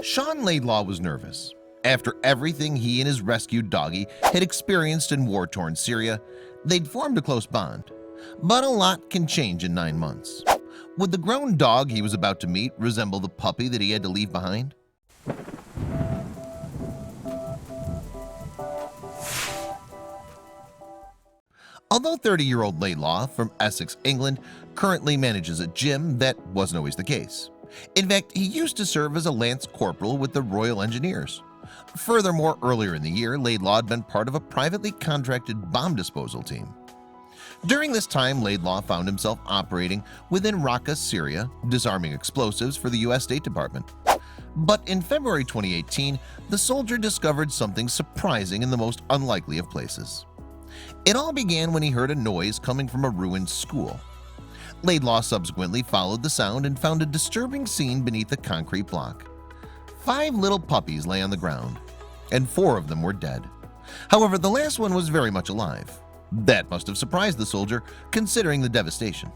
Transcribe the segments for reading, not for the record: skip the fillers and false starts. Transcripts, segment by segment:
Sean Laidlaw was nervous. After everything he and his rescued doggie had experienced in war-torn Syria, they'd formed a close bond. But a lot can change in 9 months. Would the grown dog he was about to meet resemble the puppy that he had to leave behind? Although 30-year-old Laidlaw from Essex, England, currently manages a gym, that wasn't always the case. In fact, he used to serve as a Lance Corporal with the Royal Engineers. Furthermore, earlier in the year, Laidlaw had been part of a privately contracted bomb disposal team. During this time, Laidlaw found himself operating within Raqqa, Syria, disarming explosives for the U.S. State Department. But in February 2018, the soldier discovered something surprising in the most unlikely of places. It all began when he heard a noise coming from a ruined school. Laidlaw subsequently followed the sound and found a disturbing scene beneath a concrete block. 5 little puppies lay on the ground, and 4 of them were dead. However, the last one was very much alive. That must have surprised the soldier, considering the devastation.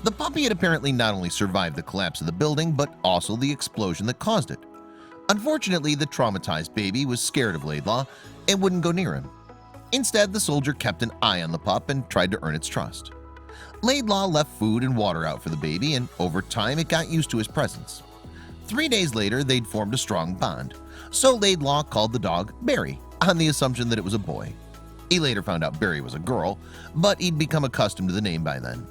The puppy had apparently not only survived the collapse of the building, but also the explosion that caused it. Unfortunately, the traumatized baby was scared of Laidlaw and wouldn't go near him. Instead, the soldier kept an eye on the pup and tried to earn its trust. Laidlaw left food and water out for the baby, and over time it got used to his presence. 3 days later, they'd formed a strong bond, so Laidlaw called the dog Barry on the assumption that it was a boy. He later found out Barry was a girl, but he'd become accustomed to the name by then.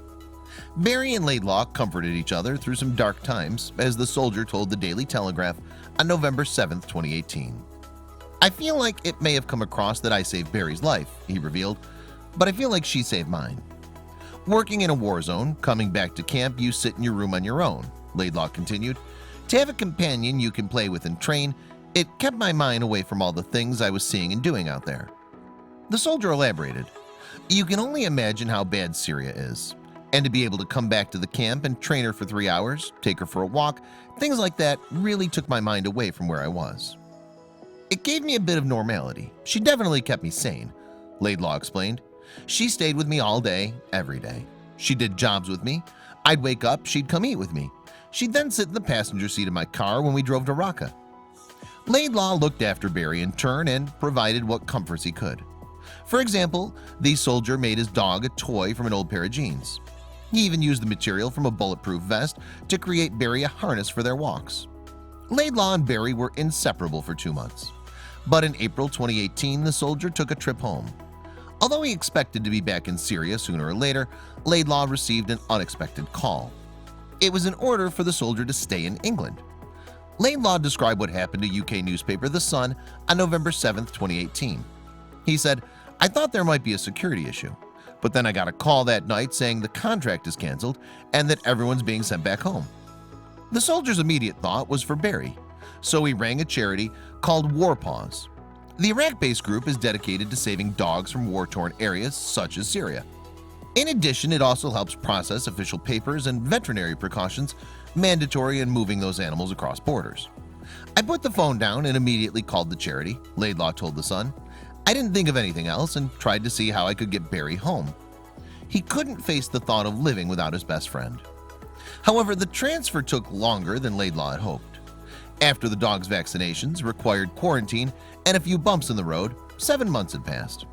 Barry and Laidlaw comforted each other through some dark times, as the soldier told the Daily Telegraph on November 7, 2018. "I feel like it may have come across that I saved Barry's life," he revealed, "but I feel like she saved mine." "Working in a war zone, coming back to camp, you sit in your room on your own," Laidlaw continued. "To have a companion you can play with and train, it kept my mind away from all the things I was seeing and doing out there." The soldier elaborated, "You can only imagine how bad Syria is. And to be able to come back to the camp and train her for 3 hours, take her for a walk, things like that really took my mind away from where I was. It gave me a bit of normality. She definitely kept me sane," Laidlaw explained. "She stayed with me all day, every day. She did jobs with me. I'd wake up, she'd come eat with me. She'd then sit in the passenger seat of my car when we drove to Raqqa." Laidlaw looked after Barry in turn and provided what comforts he could. For example, the soldier made his dog a toy from an old pair of jeans. He even used the material from a bulletproof vest to create Barry a harness for their walks. Laidlaw and Barry were inseparable for 2 months. But in April 2018, the soldier took a trip home. Although he expected to be back in Syria sooner or later, Laidlaw received an unexpected call. It was an order for the soldier to stay in England. Laidlaw described what happened to UK newspaper The Sun on November 7, 2018. He said, "I thought there might be a security issue, but then I got a call that night saying the contract is canceled and that everyone's being sent back home." The soldier's immediate thought was for Barry, so he rang a charity called War Paws. The Iraq-based group is dedicated to saving dogs from war-torn areas such as Syria. In addition, it also helps process official papers and veterinary precautions mandatory in moving those animals across borders. "I put the phone down and immediately called the charity," Laidlaw told The Sun. "I didn't think of anything else and tried to see how I could get Barry home." He couldn't face the thought of living without his best friend. However, the transfer took longer than Laidlaw had hoped. After the dog's vaccinations, required quarantine, and a few bumps in the road, 7 months had passed.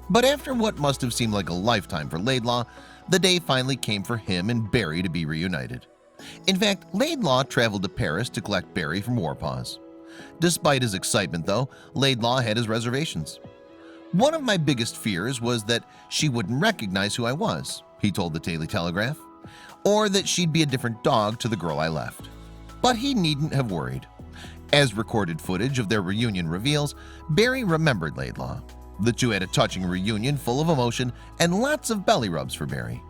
But after what must have seemed like a lifetime for Laidlaw, the day finally came for him and Barry to be reunited. In fact, Laidlaw traveled to Paris to collect Barry from War Paws. Despite his excitement, though, Laidlaw had his reservations. "One of my biggest fears was that she wouldn't recognize who I was," he told the Daily Telegraph, "or that she'd be a different dog to the girl I left." But he needn't have worried. As recorded footage of their reunion reveals, Barry remembered Laidlaw. The two had a touching reunion full of emotion and lots of belly rubs for Barry.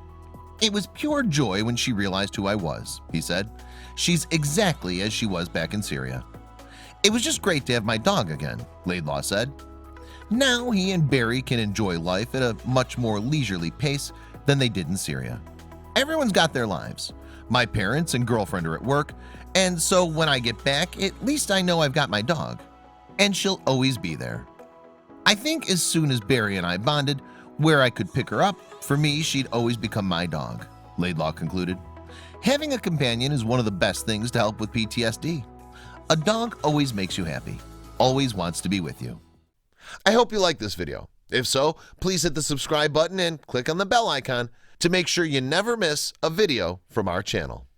"It was pure joy when she realized who I was," he said. "She's exactly as she was back in Syria." "It was just great to have my dog again," Laidlaw said. Now he and Barry can enjoy life at a much more leisurely pace than they did in Syria. "Everyone's got their lives. My parents and girlfriend are at work, and so when I get back, at least I know I've got my dog. And she'll always be there. I think as soon as Barry and I bonded, where I could pick her up, for me she'd always become my dog," Laidlaw concluded. Having a companion is one of the best things to help with PTSD. A dog always makes you happy, always wants to be with you. I hope you liked this video. If so, please hit the subscribe button and click on the bell icon to make sure you never miss a video from our channel.